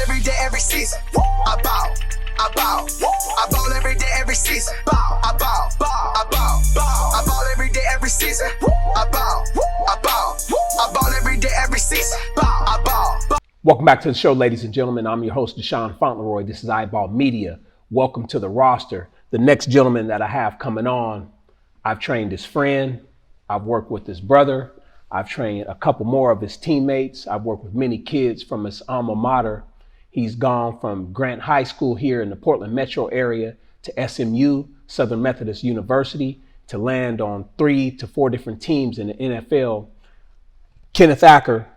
every day, every season. I ball. I ball. I ball every day, every season. Ball. I ball. I ball. I ball every day, every season. I ball. I ball. I ball every day, every season. Ball. I ball. Welcome back to the show, ladies and gentlemen. I'm your host, Deshaun Fauntleroy. This is iBall Media. Welcome to the roster. The next gentleman that I have coming on, I've trained his friend. I've worked with his brother. I've trained a couple more of his teammates. I've worked with many kids from his alma mater. He's gone from Grant High School here in the Portland metro area to SMU, Southern Methodist University, to land on 3 to 4 different teams in the NFL. Kenneth Acker,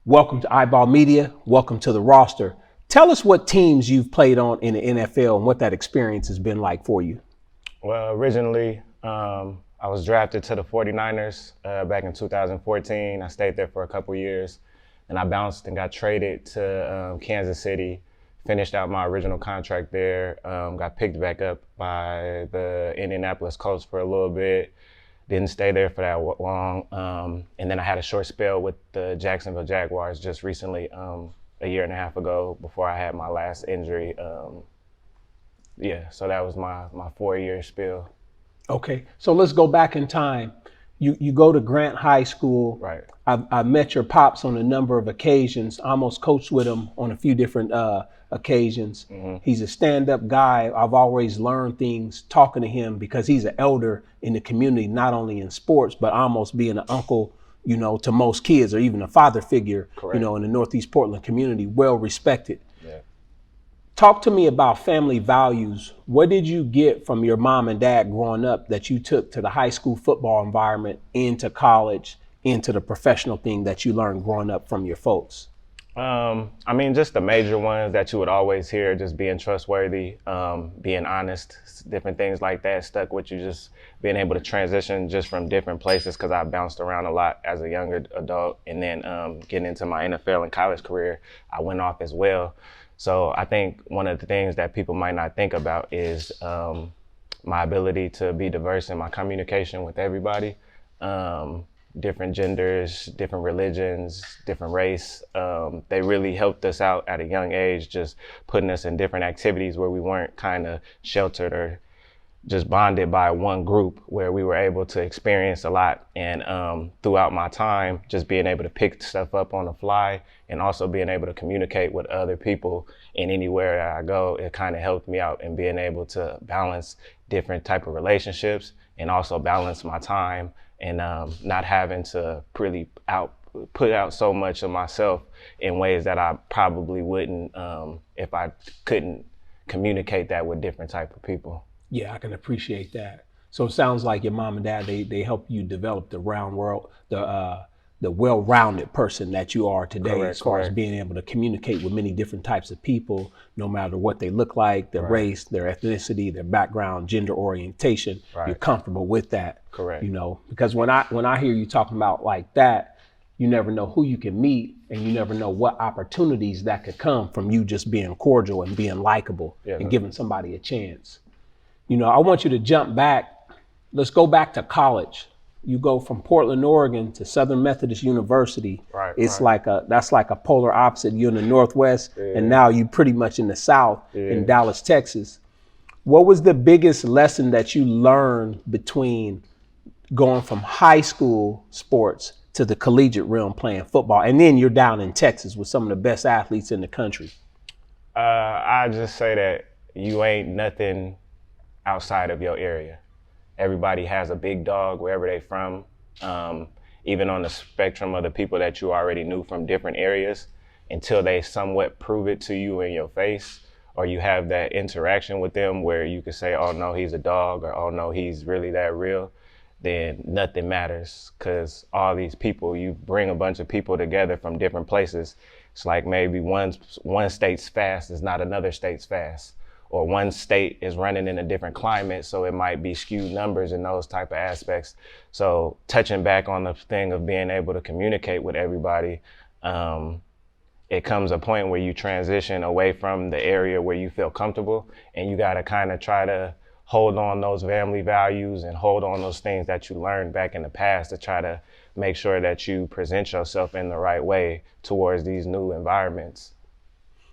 welcome to iBall Media. Welcome to the roster. Tell us what teams you've played on in the NFL and what that experience has been like for you. Well, originally, I was drafted to the 49ers back in 2014. I stayed there for a couple years. And I bounced and got traded to Kansas City, finished out my original contract there, got picked back up by the Indianapolis Colts for a little bit, didn't stay there for that long. And then I had a short spell with the Jacksonville Jaguars just recently, a year and a half ago, before I had my last injury. So that was my 4-year spell. Okay, so let's go back in time. You go to Grant High School. Right. I've met your pops on a number of occasions. I almost coached with him on a few different occasions. Mm-hmm. He's a stand-up guy. I've always learned things talking to him because he's an elder in the community, not only in sports, but almost being an uncle, to most kids, or even a father figure, Correct. In the Northeast Portland community, well respected. Yeah. Talk to me about family values. What did you get from your mom and dad growing up that you took to the high school football environment, into college, into the professional thing that you learned growing up from your folks? Just the major ones that you would always hear, just being trustworthy, being honest, different things like that stuck with you, just being able to transition just from different places, because I bounced around a lot as a younger adult. And then getting into my NFL and college career, I went off as well. So I think one of the things that people might not think about is my ability to be diverse in my communication with everybody. Different genders, different religions, different race. They really helped us out at a young age, just putting us in different activities where we weren't kind of sheltered or just bonded by one group, where we were able to experience a lot. And throughout my time, just being able to pick stuff up on the fly and also being able to communicate with other people in anywhere that I go, it kind of helped me out in being able to balance different type of relationships and also balance my time and not having to really put out so much of myself in ways that I probably wouldn't if I couldn't communicate that with different type of people. Yeah, I can appreciate that. So it sounds like your mom and dad, they help you develop the well-rounded person that you are today. Correct, as far correct. as being able to communicate with many different types of people, no matter what they look like, their Right. race, their ethnicity, their background, gender orientation. Right. You're comfortable with that. Correct. Because when I hear you talking about like that, you never know who you can meet, and you never know what opportunities that could come from you just being cordial and being likable and giving somebody a chance. I want you to jump back. Let's go back to college. You go from Portland, Oregon to Southern Methodist University. Right, It's right. that's like a polar opposite. You're in the Northwest, and now you're pretty much in the South, in Dallas, Texas. What was the biggest lesson that you learned between going from high school sports to the collegiate realm playing football, and then you're down in Texas with some of the best athletes in the country? I just say that you ain't nothing outside of your area. Everybody has a big dog wherever they from. Even on the spectrum of the people that you already knew from different areas, until they somewhat prove it to you in your face, or you have that interaction with them where you can say, oh no, he's a dog, or oh no, he's really that real, then nothing matters. Because all these people, you bring a bunch of people together from different places. It's like maybe one state's fast is not another state's fast. Or one state is running in a different climate, so it might be skewed numbers in those type of aspects. So touching back on the thing of being able to communicate with everybody, it comes a point where you transition away from the area where you feel comfortable, and you got to kind of try to hold on those family values and hold on those things that you learned back in the past to try to make sure that you present yourself in the right way towards these new environments.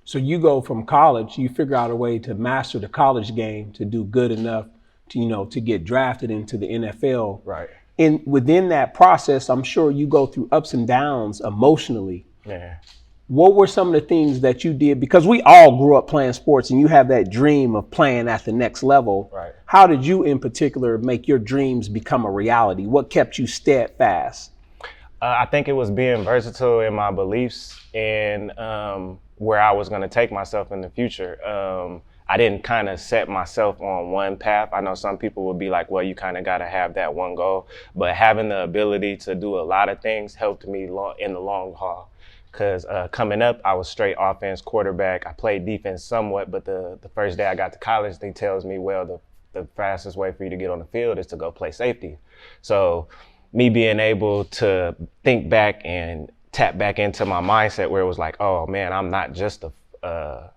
So you go from college, you figure out a way to master the college game, to do good enough to, to get drafted into the NFL. Right. And within that process, I'm sure you go through ups and downs emotionally. Yeah. What were some of the things that you did? Because we all grew up playing sports and you have that dream of playing at the next level. Right. How did you in particular make your dreams become a reality? What kept you steadfast? I think it was being versatile in my beliefs and where I was going to take myself in the future. I didn't kind of set myself on one path. I know some people would be like, well, you kind of got to have that one goal. But having the ability to do a lot of things helped me in the long haul. Because coming up, I was straight offense, quarterback. I played defense somewhat, but the first day I got to college, they tells me, well, the fastest way for you to get on the field is to go play safety. So me being able to think back and tap back into my mindset where it was like, oh man, I'm not just a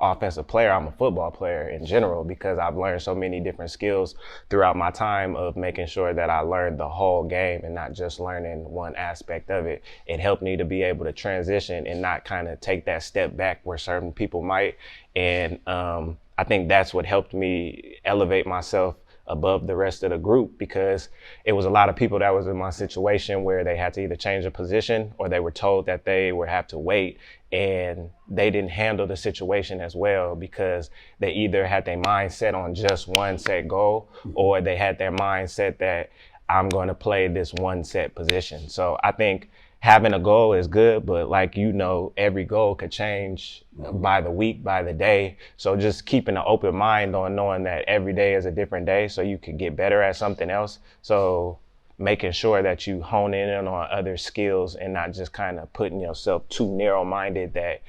offensive player, I'm a football player in general, because I've learned so many different skills throughout my time of making sure that I learned the whole game and not just learning one aspect of it. It helped me to be able to transition and not kind of take that step back where certain people might. And I think that's what helped me elevate myself above the rest of the group, because it was a lot of people that was in my situation where they had to either change a position or they were told that they would have to wait, and they didn't handle the situation as well because they either had their mindset on just one set goal or they had their mindset that I'm going to play this one set position. So I think having a goal is good, but like, every goal could change by the week, by the day. So just keeping an open mind on knowing that every day is a different day so you could get better at something else. So making sure that you hone in on other skills and not just kind of putting yourself too narrow-minded that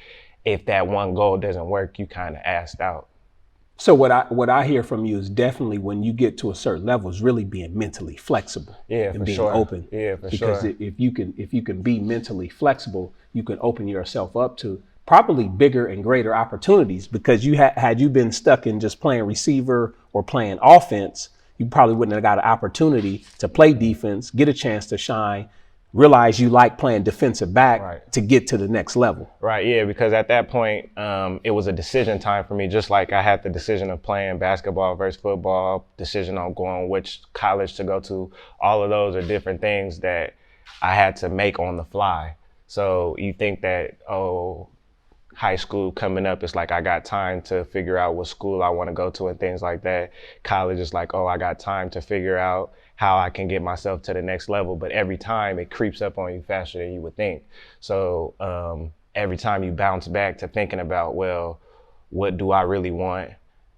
if that one goal doesn't work, you kind of assed out. So what I hear from you is definitely when you get to a certain level is really being mentally flexible. Yeah, and for being sure. open. Yeah, for because sure. if you can be mentally flexible, you can open yourself up to probably bigger and greater opportunities, because you had you been stuck in just playing receiver or playing offense, you probably wouldn't have got an opportunity to play defense, get a chance to shine, realize you like playing defensive back. Right. To get to the next level. Right, yeah, because at that point, it was a decision time for me, just like I had the decision of playing basketball versus football, decision on going which college to go to. All of those are different things that I had to make on the fly. So you think that, high school coming up, it's like I got time to figure out what school I want to go to and things like that. College is like, I got time to figure out how I can get myself to the next level. But every time it creeps up on you faster than you would think. So every time you bounce back to thinking about, well, what do I really want?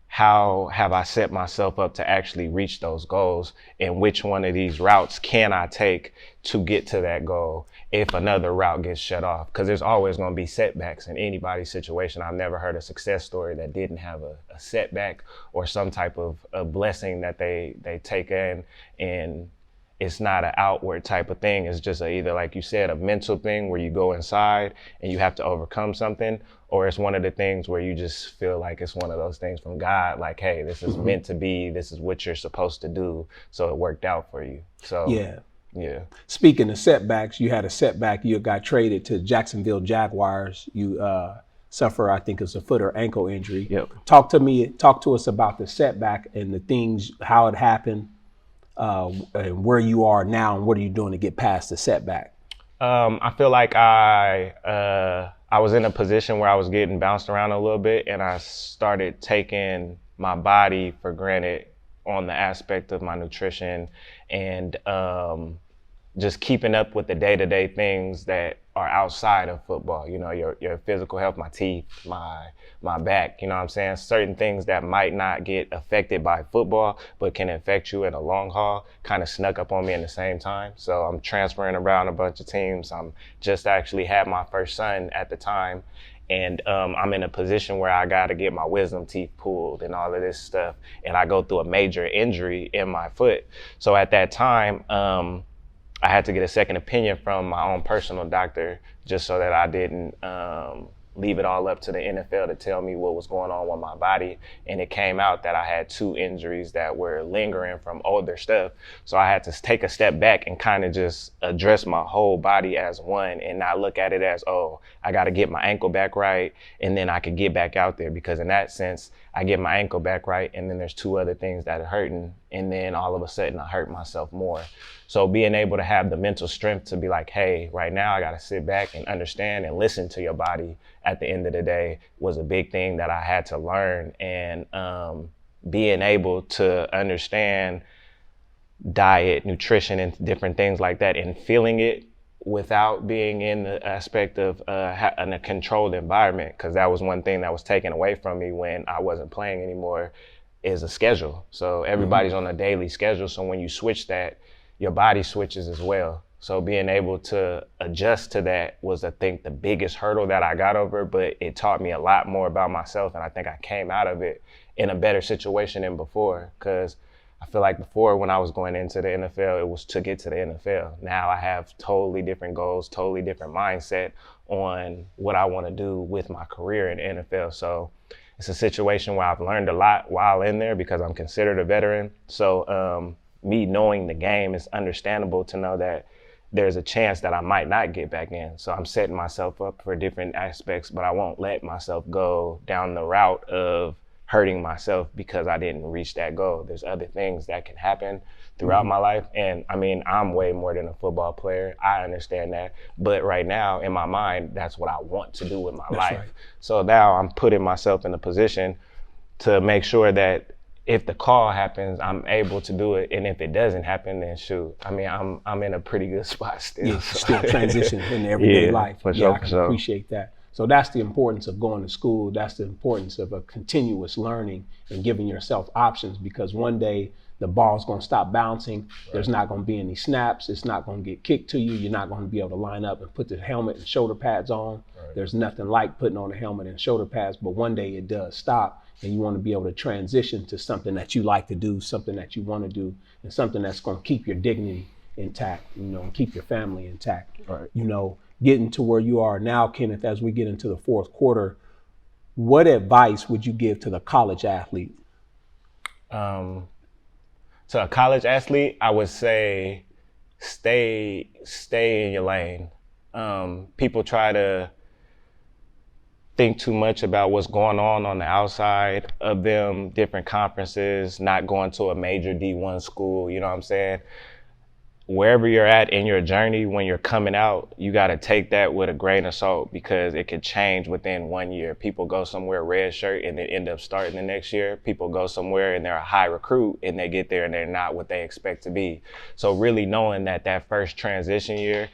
How have I set myself up to actually reach those goals? And which one of these routes can I take to get to that goal if another route gets shut off? Because there's always going to be setbacks in anybody's situation. I've never heard a success story that didn't have a setback or some type of a blessing that they take in. And it's not an outward type of thing. It's just either, like you said, a mental thing where you go inside and you have to overcome something, or it's one of the things where you just feel like it's one of those things from God, like, hey, this is meant to be, this is what you're supposed to do. So it worked out for you. So yeah. Speaking of setbacks, you had a setback. You got traded to Jacksonville Jaguars. You suffer, I think it's a foot or ankle injury. Yep. Talk to us about the setback and the things, how it happened, and where you are now, and what are you doing to get past the setback? I feel like I was in a position where I was getting bounced around a little bit, and I started taking my body for granted on the aspect of my nutrition and just keeping up with the day-to-day things that are outside of football. Your physical health, my teeth, my back, you know what I'm saying? Certain things that might not get affected by football, but can affect you in a long haul, kind of snuck up on me in the same time. So I'm transferring around a bunch of teams. I'm just actually had my first son at the time. And I'm in a position where I got to get my wisdom teeth pulled and all of this stuff. And I go through a major injury in my foot. So at that time, I had to get a second opinion from my own personal doctor, just so that I didn't leave it all up to the NFL to tell me what was going on with my body. And it came out that I had 2 injuries that were lingering from older stuff. So I had to take a step back and kind of just address my whole body as one and not look at it as, oh, I got to get my ankle back right and then I could get back out there. Because in that sense, I get my ankle back right and then there's 2 other things that are hurting. And then all of a sudden I hurt myself more. So being able to have the mental strength to be like, hey, right now I got to sit back and understand and listen to your body at the end of the day was a big thing that I had to learn. And being able to understand diet, nutrition, and different things like that and feeling it without being in the aspect of in a controlled environment, because that was one thing that was taken away from me when I wasn't playing anymore, is a schedule. So everybody's on a daily schedule. So when you switch that, your body switches as well. So being able to adjust to that was, I think, the biggest hurdle that I got over, but it taught me a lot more about myself. And I think I came out of it in a better situation than before, because I feel like before when I was going into the NFL, it was to get to the NFL. Now I have totally different goals, totally different mindset on what I want to do with my career in the NFL. So it's a situation where I've learned a lot while in there because I'm considered a veteran. So me knowing the game, is understandable to know that there's a chance that I might not get back in. So I'm setting myself up for different aspects, but I won't let myself go down the route of hurting myself because I didn't reach that goal. There's other things that can happen throughout my life. And I mean, I'm way more than a football player. I understand that. But right now in my mind, that's what I want to do with my life. Right. So now I'm putting myself in a position to make sure that if the call happens, I'm able to do it. And if it doesn't happen, then shoot. I mean, I'm in a pretty good spot still. Yeah, still transitioning in everyday life. For sure, I can appreciate that. So that's the importance of going to school. That's the importance of a continuous learning and giving yourself options, because one day the ball's going to stop bouncing. Right. There's not going to be any snaps. It's not going to get kicked to you. You're not going to be able to line up and put the helmet and shoulder pads on. Right. There's nothing like putting on a helmet and shoulder pads, but one day it does stop, and you want to be able to transition to something that you like to do, something that you want to do, and something that's going to keep your dignity intact, and keep your family intact. Right. Getting to where you are now, Kenneth, as we get into the fourth quarter, what advice would you give to the college athlete? To a college athlete, I would say stay in your lane. People try to think too much about what's going on the outside of them, different conferences, not going to a major D1 school, you know what I'm saying? Wherever you're at in your journey, when you're coming out, you got to take that with a grain of salt, because it could change within 1 year. People go somewhere red shirt and they end up starting the next year. People go somewhere and they're a high recruit and they get there and they're not what they expect to be. So really knowing that first transition year,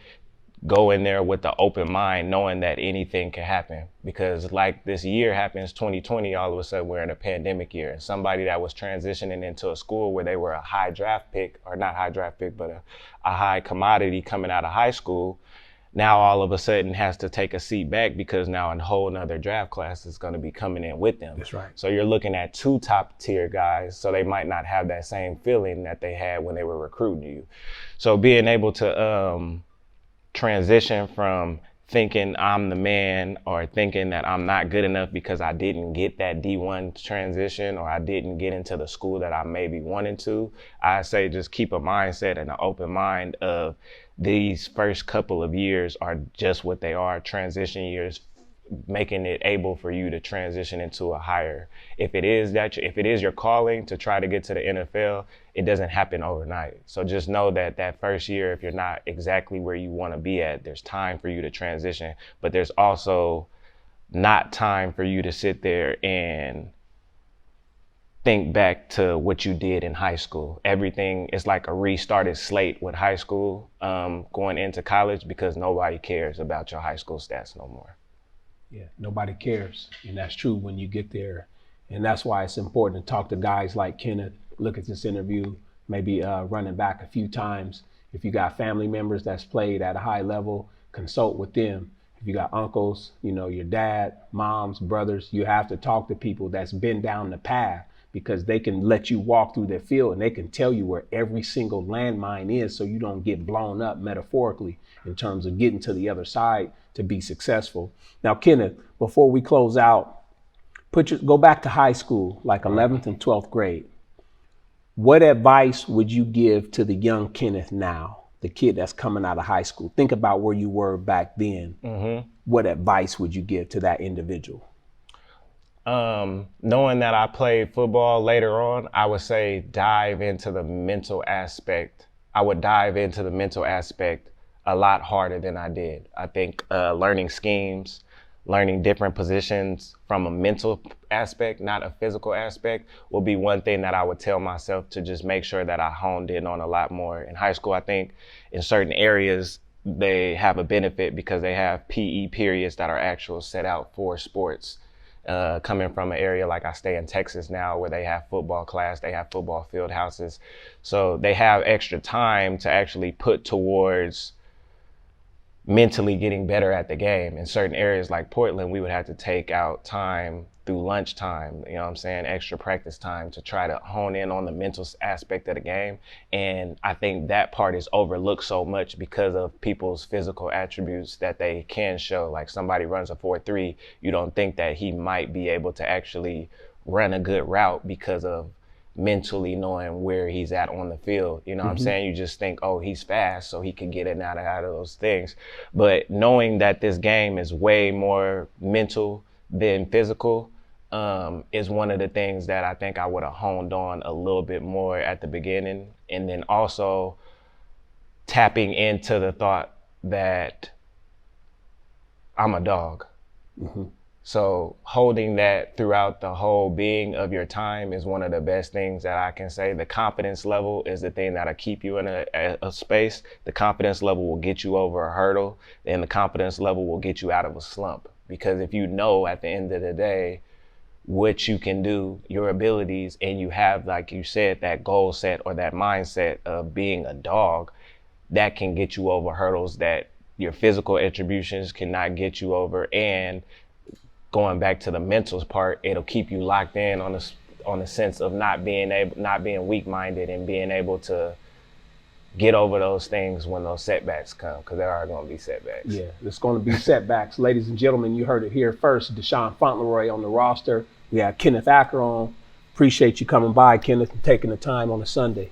go in there with the open mind, knowing that anything can happen. Because like this year happens, 2020, all of a sudden we're in a pandemic year. And somebody that was transitioning into a school where they were a high draft pick, or not high draft pick, but a high commodity coming out of high school, now all of a sudden has to take a seat back because now a whole nother draft class is going to be coming in with them. That's right. So you're looking at 2 top tier guys, so they might not have that same feeling that they had when they were recruiting you. So being able to transition from thinking I'm the man, or thinking that I'm not good enough because I didn't get that D1 transition, or I didn't get into the school that I maybe wanted to, I say just keep a mindset and an open mind of these first couple of years are just what they are, transition years, making it able for you to transition into a higher. If it is your calling to try to get to the NFL, it doesn't happen overnight. So just know that first year, if you're not exactly where you want to be at, there's time for you to transition, but there's also not time for you to sit there and think back to what you did in high school. Everything is like a restarted slate with high school, going into college, because nobody cares about your high school stats no more. Yeah, nobody cares. And that's true when you get there. And that's why it's important to talk to guys like Kenneth, look at this interview, maybe running back a few times. If you got family members that's played at a high level, consult with them. If you got uncles, your dad, moms, brothers, you have to talk to people that's been down the path, because they can let you walk through their field and they can tell you where every single landmine is so you don't get blown up metaphorically in terms of getting to the other side to be successful. Now, Kenneth, before we close out, go back to high school, like 11th and 12th grade. What advice would you give to the young Kenneth now, the kid that's coming out of high school? Think about where you were back then. What advice would you give to that individual? Knowing that I played football later on, I would say dive into the mental aspect. I would dive into the mental aspect a lot harder than I did. I think learning schemes, learning different positions from a mental aspect, not a physical aspect, will be one thing that I would tell myself to just make sure that I honed in on a lot more. In high school, I think in certain areas, they have a benefit because they have PE periods that are actual set out for sports. Coming from an area like I stay in Texas now where they have football class, they have football field houses. So they have extra time to actually put towards mentally getting better at the game. In certain areas like Portland, we would have to take out time through lunchtime, you know what I'm saying, extra practice time to try to hone in on the mental aspect of the game. And I think that part is overlooked so much because of people's physical attributes that they can show. Like somebody runs a 4.3, you don't think that he might be able to actually run a good route because of mentally knowing where he's at on the field. You know what I'm saying? You just think, oh, he's fast, so he can get in and out of those things. But knowing that this game is way more mental than physical is one of the things that I think I would have honed on a little bit more at the beginning. And then also tapping into the thought that I'm a dog. So holding that throughout the whole being of your time is one of the best things that I can say. The confidence level is the thing that'll keep you in a space. The confidence level will get you over a hurdle, and the confidence level will get you out of a slump. Because if you know at the end of the day what you can do, your abilities, and you have, like you said, that goal set or that mindset of being a dog, that can get you over hurdles that your physical attributions cannot get you over. And going back to the mental part, it'll keep you locked in on the sense of not being weak-minded and being able to get over those things when those setbacks come, because there are going to be setbacks. Yeah, there's going to be setbacks. Ladies and gentlemen, you heard it here first. Deshaun Fauntleroy on the roster. We have Kenneth Acker on. Appreciate you coming by, Kenneth, and taking the time on a Sunday.